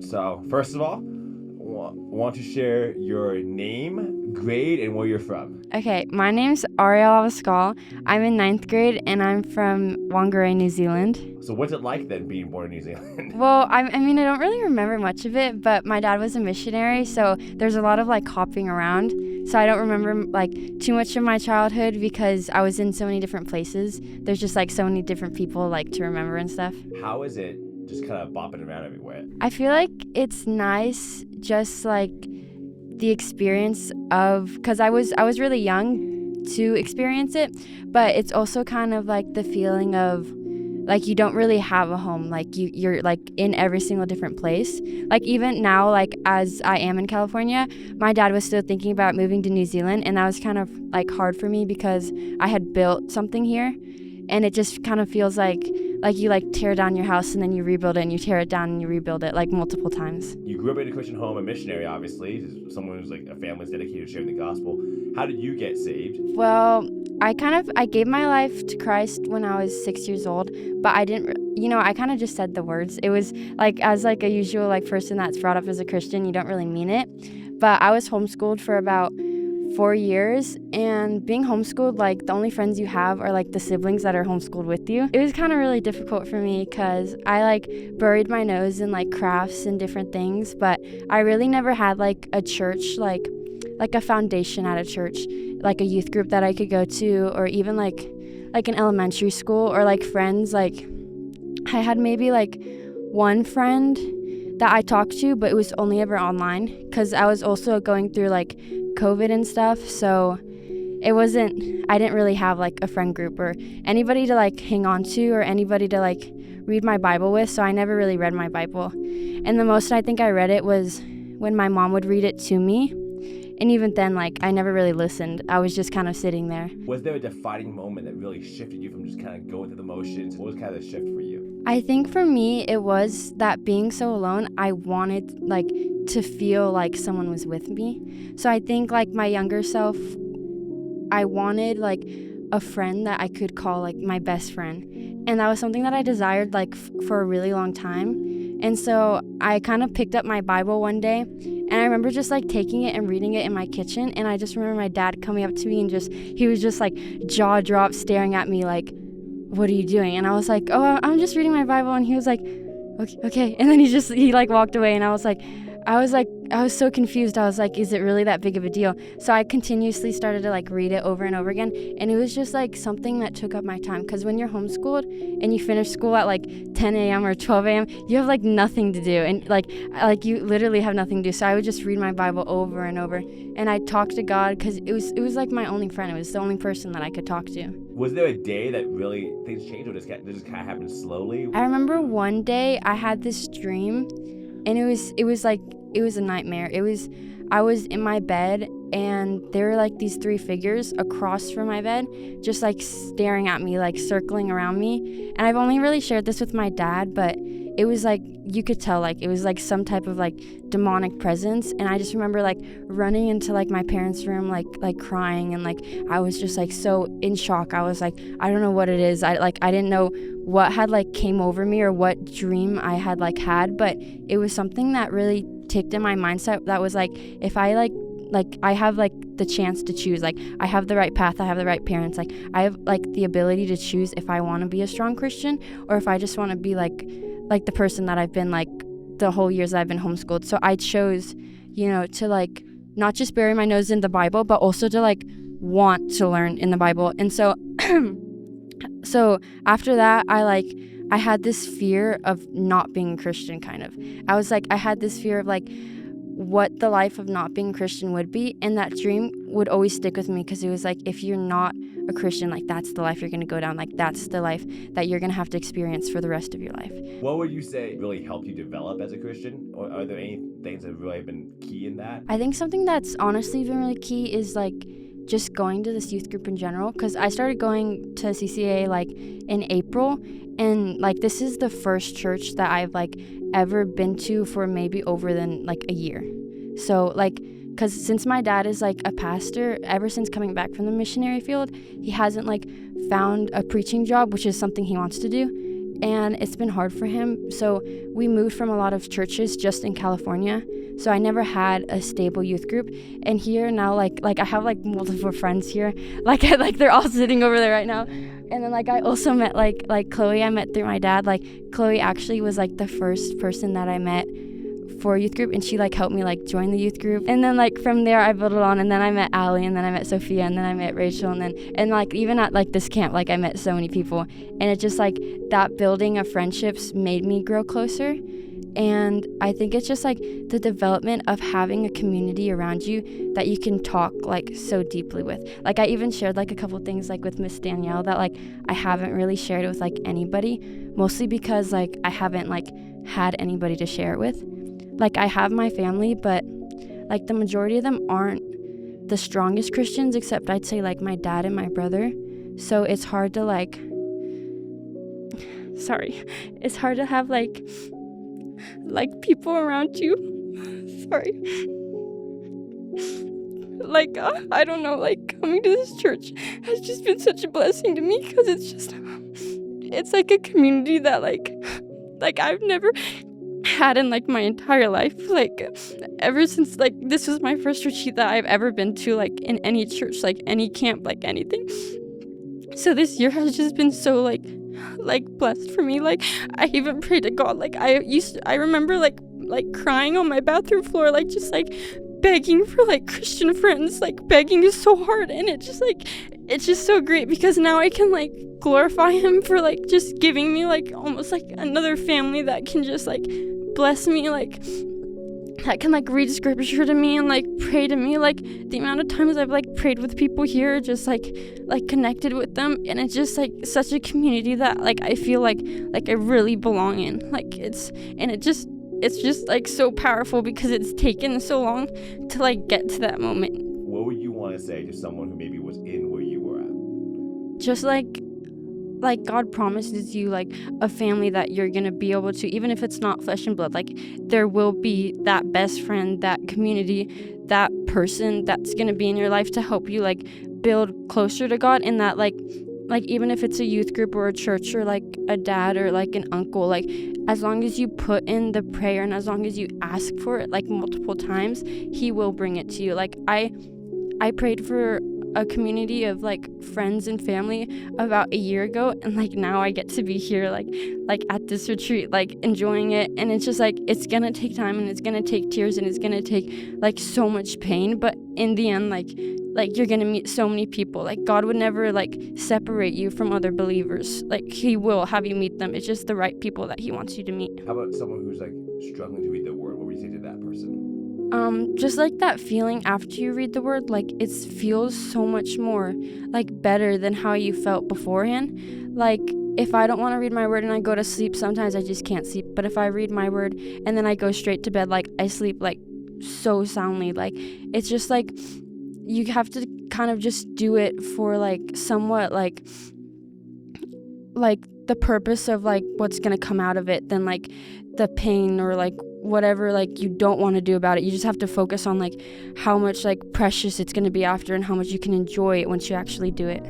So, first of all, want to share your name, grade, and where you're from? Okay, my name's Arielle. I'm in ninth grade and I'm from Whangarei, New Zealand. So, what's it like then being born in New Zealand? Well, I don't really remember much of it, but my dad was a missionary, so there's a lot of like hopping around. So I don't remember like too much of my childhood because I was in so many different places. There's just like so many different people like to remember and stuff. How is it just kind of bopping around everywhere? I feel like it's nice just like the experience of because I was really young to experience it, but it's also kind of like the feeling of like you don't really have a home, like you're like in every single different place. Like even now, like as I am in California, my dad was still thinking about moving to New Zealand, and that was kind of like hard for me because I had built something here, and it just kind of feels like you like tear down your house and then you rebuild it and you tear it down and you rebuild it like multiple times. You grew up in a Christian home, a missionary, obviously, someone who's like a family's dedicated to sharing the gospel. How did you get saved? Well, I gave my life to Christ when I was 6 years old, but I didn't I kind of just said the words. It was like as like a usual like person that's brought up as a Christian, you don't really mean it. But I was homeschooled for about 4 years, and being homeschooled, like the only friends you have are like the siblings that are homeschooled with you. It was kind of really difficult for me because I like buried my nose in like crafts and different things, but I really never had like a church like a foundation at a church, like a youth group that I could go to, or even like an elementary school or like friends. Like I had maybe like one friend that I talked to, but it was only ever online because I was also going through like COVID and stuff. So I didn't really have like a friend group or anybody to like hang on to or anybody to like read my Bible with. So I never really read my Bible. And the most I think I read it was when my mom would read it to me. And even then, like, I never really listened. I was just kind of sitting there. Was there a defining moment that really shifted you from just kind of going through the motions? What was kind of the shift for you? I think for me, it was that being so alone, I wanted, like, to feel like someone was with me. So I think, like, my younger self, I wanted, like, a friend that I could call, like, my best friend. And that was something that I desired, like, for a really long time. And so I kind of picked up my Bible one day, and I remember just like taking it and reading it in my kitchen. And I just remember my dad coming up to me and he was just like jaw dropped staring at me like, "What are you doing?" And I was like, "Oh, I'm just reading my Bible." And he was like, "Okay, okay." And then he like walked away, and I was so confused. I was like, is it really that big of a deal? So I continuously started to like read it over and over again. And it was just like something that took up my time. Because when you're homeschooled and you finish school at like 10 a.m. or 12 a.m., you have like nothing to do. And like you literally have nothing to do. So I would just read my Bible over and over. And I talked to God because it was like my only friend. It was the only person that I could talk to. Was there a day that really things changed, or this just kind of happened slowly? I remember one day I had this dream, and it was a nightmare. I was in my bed, and there were like these three figures across from my bed just like staring at me, like circling around me. And I've only really shared this with my dad, but it was like you could tell like it was like some type of like demonic presence. And I just remember like running into like my parents' room, like crying, and like I was just like so in shock. I was like, I don't know what it is. I didn't know what had like came over me or what dream I had like had, but it was something that really ticked in my mindset that was like, if I like I have like the chance to choose, like I have the right path, I have the right parents, like I have like the ability to choose if I want to be a strong Christian or if I just want to be like the person that I've been like the whole years that I've been homeschooled. So I chose, to like not just bury my nose in the Bible, but also to like want to learn in the Bible. And so so after that, I had this fear of not being a Christian, kind of. I had this fear of like what the life of not being a Christian would be, and that dream would always stick with me because it was like, if you're not a Christian, like that's the life you're going to go down, like that's the life that you're going to have to experience for the rest of your life. What would you say really helped you develop as a Christian? Or are there any things that have really been key in that? I think something that's honestly been really key is like just going to this youth group in general, because I started going to CCA like in April, and like this is the first church that I've like ever been to for maybe over than like a year. So like, because since my dad is like a pastor, ever since coming back from the missionary field, he hasn't like found a preaching job, which is something he wants to do. and it's been hard for him. So we moved from a lot of churches just in California. So I never had a stable youth group. And here now, like I have like multiple friends here. Like they're all sitting over there right now. And then like I also met like Chloe. I met through my dad. Like Chloe actually was like the first person that I met for a youth group, and she like helped me like join the youth group. And then like from there I built it on, and then I met Allie, and then I met Sophia, and then I met Rachel, and like even at like this camp, like I met so many people, and it just like that building of friendships made me grow closer. And I think it's just like the development of having a community around you that you can talk like so deeply with. Like I even shared like a couple things like with Miss Danielle that like I haven't really shared with like anybody, mostly because like I haven't like had anybody to share it with. Like I have my family, but like the majority of them aren't the strongest Christians, except I'd say like my dad and my brother. So it's hard to like, it's hard to have like people around you. Like I don't know, like coming to this church has just been such a blessing to me, because it's like a community that like I've never had in like my entire life. Like ever since like this was my first retreat that I've ever been to, like in any church, like any camp, like anything. So this year has just been so like blessed for me. Like I even prayed to God. Like I remember like crying on my bathroom floor, like just like begging for like Christian friends, like begging so hard. And it's just so great, because now I can like glorify him for like just giving me like almost like another family that can just like bless me, like that can like read scripture to me and like pray to me. Like the amount of times I've like prayed with people here, just like connected with them, and it's just like such a community that like I feel like I really belong in. Like it's just like so powerful, because it's taken so long to like get to that moment. What would you want to say to someone who maybe was in where you were at? Just like God promises you like a family that you're gonna be able to, even if it's not flesh and blood, like there will be that best friend, that community, that person that's gonna be in your life to help you like build closer to God. And that like even if it's a youth group or a church or like a dad or like an uncle, like as long as you put in the prayer and as long as you ask for it like multiple times, he will bring it to you. Like I prayed for a community of like friends and family about a year ago, and like now I get to be here like at this retreat, like enjoying it. And it's just like it's gonna take time, and it's gonna take tears, and it's gonna take like so much pain, but in the end like you're gonna meet so many people. Like God would never like separate you from other believers. Like he will have you meet them. It's just the right people that he wants you to meet. How about someone who's like struggling to read the word? What would you say to that person? Just like that feeling after you read the word, like it feels so much more like better than how you felt beforehand. Like if I don't want to read my word and I go to sleep, sometimes I just can't sleep. But if I read my word and then I go straight to bed, like I sleep like so soundly. Like it's just like you have to kind of just do it for like somewhat like the purpose of like what's gonna come out of it than like the pain or like whatever like you don't want to do about it. You just have to focus on like how much like precious it's gonna be after, and how much you can enjoy it once you actually do it.